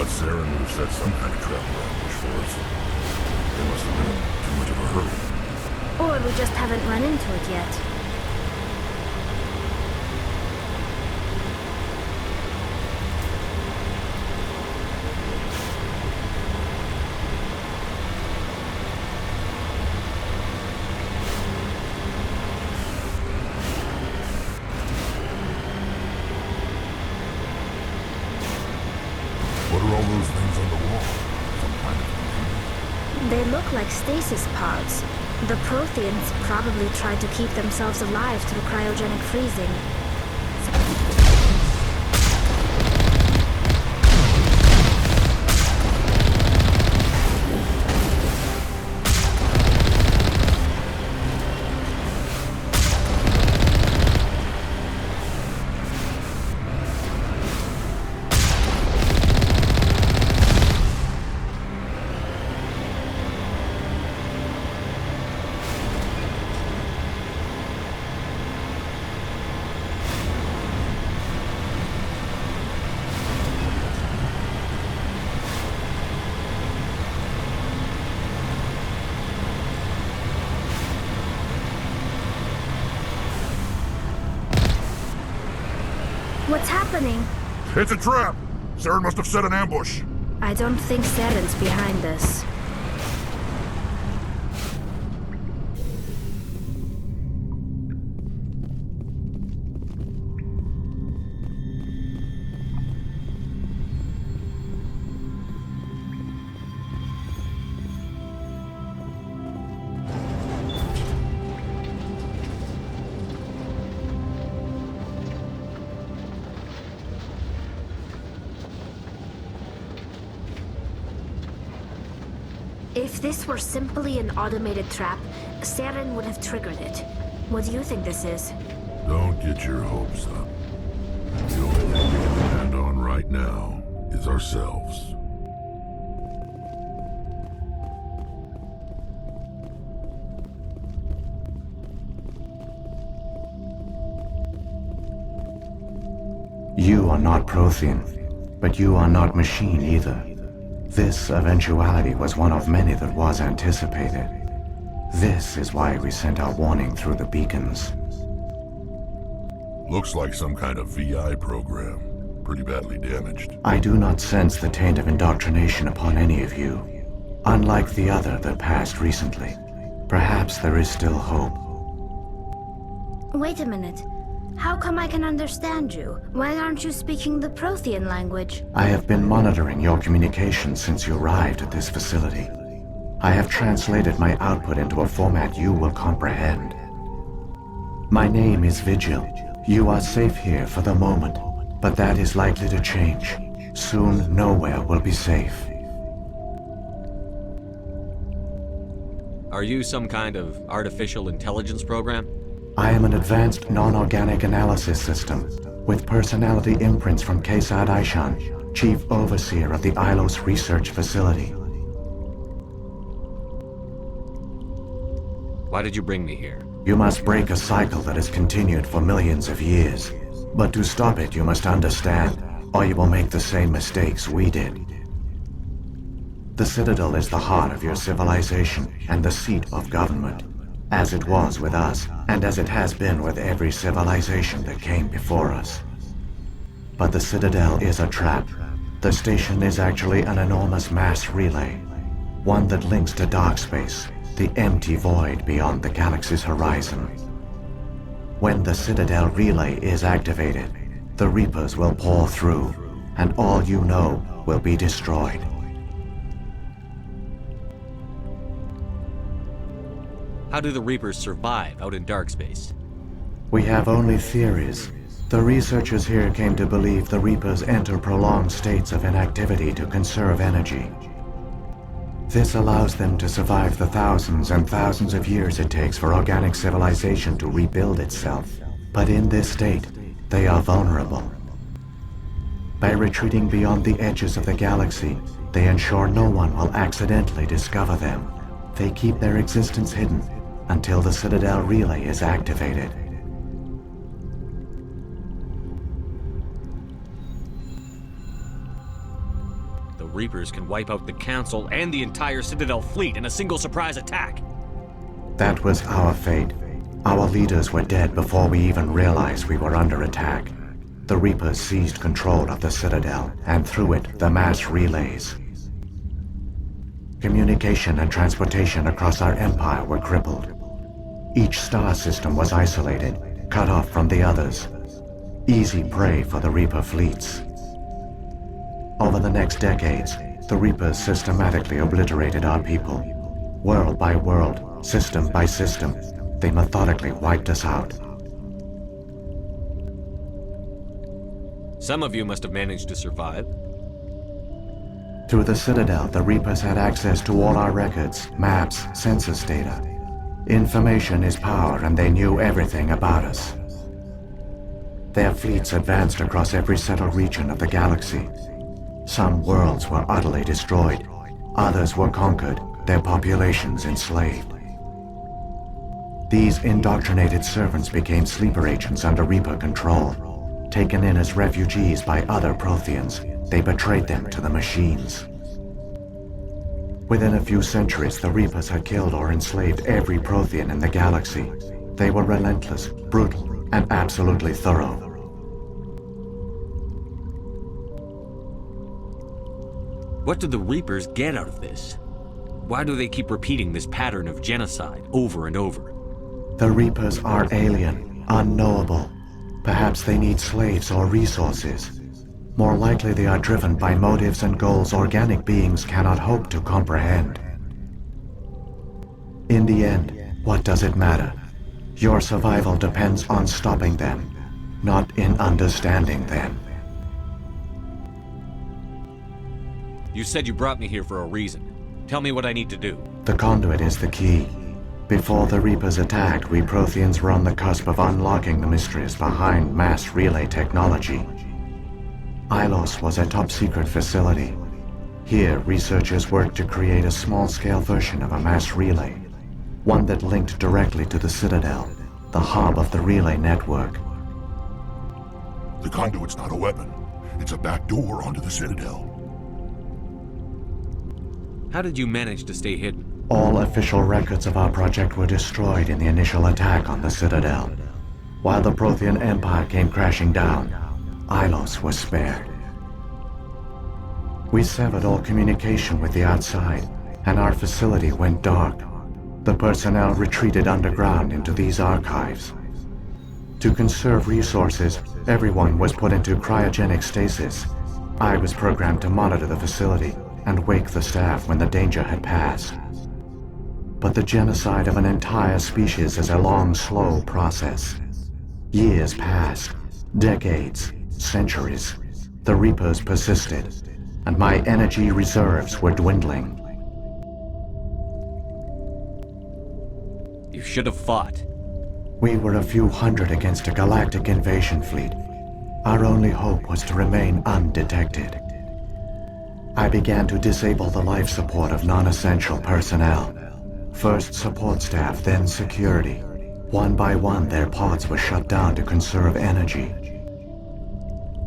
thought Saren would have set some kind of trap or ambush for us. They must have been in too much of a hurry. Or we just haven't run into it yet. What are all those things on the wall? Some kind of computer? They look like stasis pods. The Protheans probably tried to keep themselves alive through cryogenic freezing. What's happening? It's a trap! Saren must have set an ambush. I don't think Saren's behind this. If this were simply an automated trap, Saren would have triggered it. What do you think this is? Don't get your hopes up. The only thing we can depend on right now is ourselves. You are not Prothean, but you are not machine either. This eventuality was one of many that was anticipated. This is why we sent our warning through the beacons. Looks like some kind of VI program. Pretty badly damaged. I do not sense the taint of indoctrination upon any of you. Unlike the other that passed recently. Perhaps there is still hope. Wait a minute. How come I can understand you? Why aren't you speaking the Prothean language? I have been monitoring your communications since you arrived at this facility. I have translated my output into a format you will comprehend. My name is Vigil. You are safe here for the moment, but that is likely to change. Soon, nowhere will be safe. Are you some kind of artificial intelligence program? I am an advanced non-organic analysis system, with personality imprints from Kesad Aishan, Chief Overseer of the Ilos Research Facility. Why did you bring me here? You must break a cycle that has continued for millions of years. But to stop it, you must understand, or you will make the same mistakes we did. The Citadel is the heart of your civilization and the seat of government. As it was with us, and as it has been with every civilization that came before us. But the Citadel is a trap. The station is actually an enormous mass relay, one that links to dark space, the empty void beyond the galaxy's horizon. When the Citadel relay is activated, the Reapers will pour through, and all you know will be destroyed. How do the Reapers survive out in dark space? We have only theories. The researchers here came to believe the Reapers enter prolonged states of inactivity to conserve energy. This allows them to survive the thousands and thousands of years it takes for organic civilization to rebuild itself. But in this state, they are vulnerable. By retreating beyond the edges of the galaxy, they ensure no one will accidentally discover them. They keep their existence hidden until the Citadel relay is activated. Reapers can wipe out the Council and the entire Citadel fleet in a single surprise attack. That was our fate. Our leaders were dead before we even realized we were under attack. The Reapers seized control of the Citadel, and through it, the mass relays. Communication and transportation across our empire were crippled. Each star system was isolated, cut off from the others. Easy prey for the Reaper fleets. Over the next decades, the Reapers systematically obliterated our people. World by world, system by system, they methodically wiped us out. Some of you must have managed to survive. Through the Citadel, the Reapers had access to all our records, maps, census data. Information is power, and they knew everything about us. Their fleets advanced across every settled region of the galaxy. Some worlds were utterly destroyed. Others were conquered, their populations enslaved. These indoctrinated servants became sleeper agents under Reaper control. Taken in as refugees by other Protheans, they betrayed them to the machines. Within a few centuries, the Reapers had killed or enslaved every Prothean in the galaxy. They were relentless, brutal, and absolutely thorough. What do the Reapers get out of this? Why do they keep repeating this pattern of genocide over and over? The Reapers are alien, unknowable. Perhaps they need slaves or resources. More likely they are driven by motives and goals organic beings cannot hope to comprehend. In the end, what does it matter? Your survival depends on stopping them, not in understanding them. You said you brought me here for a reason. Tell me what I need to do. The conduit is the key. Before the Reapers attacked, we Protheans were on the cusp of unlocking the mysteries behind mass relay technology. Ilos was a top-secret facility. Here, researchers worked to create a small-scale version of a mass relay, one that linked directly to the Citadel, the hub of the relay network. The conduit's not a weapon. It's a back door onto the Citadel. How did you manage to stay hidden? All official records of our project were destroyed in the initial attack on the Citadel. While the Prothean Empire came crashing down, Ilos was spared. We severed all communication with the outside, and our facility went dark. The personnel retreated underground into these archives. To conserve resources, everyone was put into cryogenic stasis. I was programmed to monitor the facility and wake the staff when the danger had passed. But the genocide of an entire species is a long, slow process. Years passed, decades, centuries. The Reapers persisted, and my energy reserves were dwindling. You should have fought. We were a few hundred against a galactic invasion fleet. Our only hope was to remain undetected. I began to disable the life support of non-essential personnel. First support staff, then security. One by one, their pods were shut down to conserve energy.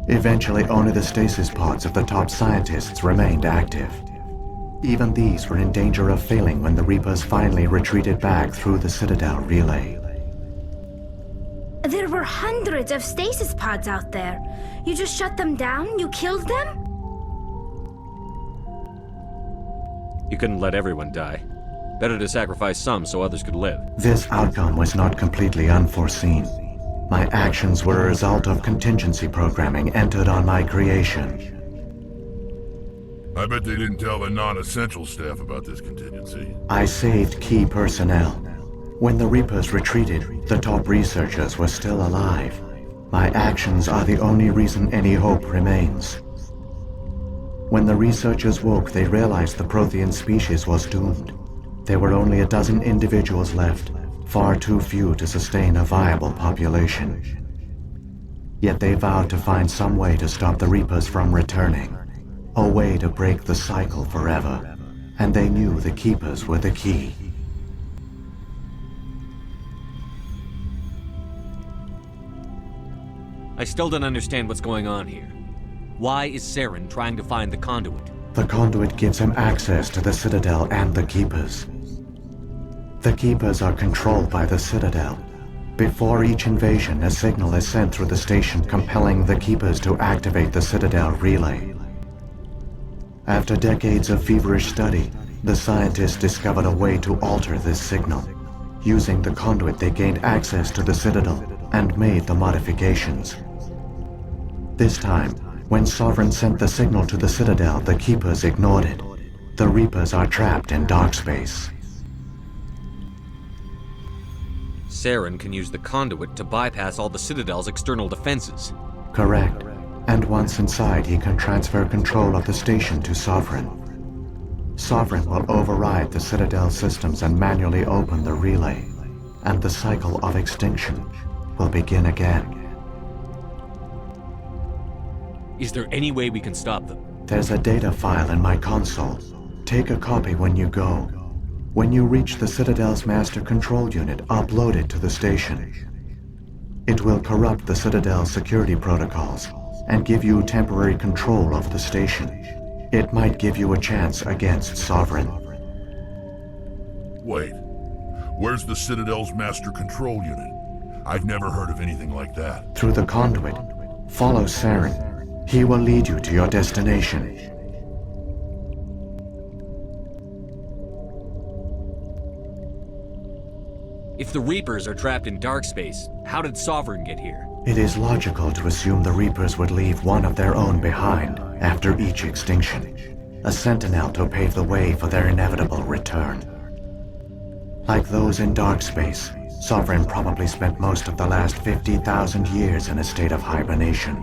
Eventually, only the stasis pods of the top scientists remained active. Even these were in danger of failing when the Reapers finally retreated back through the Citadel relay. There were hundreds of stasis pods out there. You just shut them down? You killed them? You couldn't let everyone die. Better to sacrifice some so others could live. This outcome was not completely unforeseen. My actions were a result of contingency programming entered on my creation. I bet they didn't tell the non-essential staff about this contingency. I saved key personnel. When the Reapers retreated, the top researchers were still alive. My actions are the only reason any hope remains. When the researchers woke, they realized the Prothean species was doomed. There were only a dozen individuals left, far too few to sustain a viable population. Yet they vowed to find some way to stop the Reapers from returning, a way to break the cycle forever, and they knew the Keepers were the key. I still don't understand what's going on here. Why is Saren trying to find the conduit? The conduit gives him access to the Citadel and the Keepers. The Keepers are controlled by the Citadel. Before each invasion, a signal is sent through the station compelling the Keepers to activate the Citadel relay. After decades of feverish study, the scientists discovered a way to alter this signal. Using the conduit, they gained access to the Citadel and made the modifications. This time, when Sovereign sent the signal to the Citadel, the Keepers ignored it. The Reapers are trapped in dark space. Saren can use the conduit to bypass all the Citadel's external defenses. Correct. And once inside, he can transfer control of the station to Sovereign. Sovereign will override the Citadel systems and manually open the relay, and the cycle of extinction will begin again. Is there any way we can stop them? There's a data file in my console. Take a copy when you go. When you reach the Citadel's master control unit, upload it to the station. It will corrupt the Citadel's security protocols and give you temporary control of the station. It might give you a chance against Sovereign. Wait, where's the Citadel's master control unit? I've never heard of anything like that. Through the conduit, follow Saren. He will lead you to your destination. If the Reapers are trapped in dark space, how did Sovereign get here? It is logical to assume the Reapers would leave one of their own behind after each extinction, a sentinel to pave the way for their inevitable return. Like those in dark space, Sovereign probably spent most of the last 50,000 years in a state of hibernation.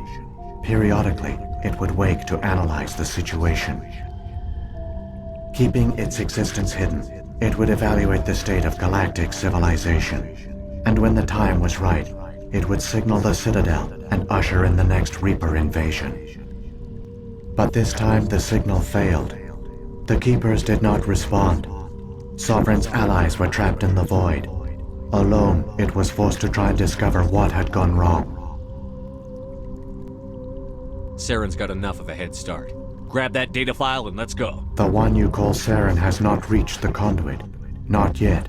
Periodically, it would wake to analyze the situation. Keeping its existence hidden, it would evaluate the state of galactic civilization. And when the time was right, it would signal the Citadel and usher in the next Reaper invasion. But this time the signal failed. The Keepers did not respond. Sovereign's allies were trapped in the void. Alone, it was forced to try and discover what had gone wrong. Saren's got enough of a head start. Grab that data file and let's go. The one you call Saren has not reached the conduit. Not yet.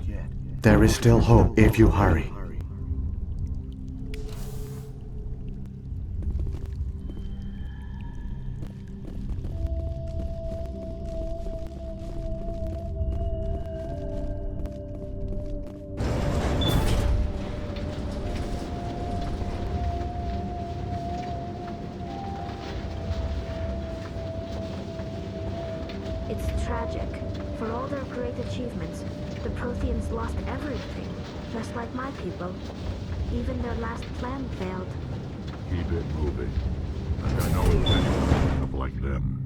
There is still hope if you hurry. It's tragic. For all their great achievements, the Protheans lost everything, just like my people. Even their last plan failed. Keep it moving. And I know if anyone ends up like them.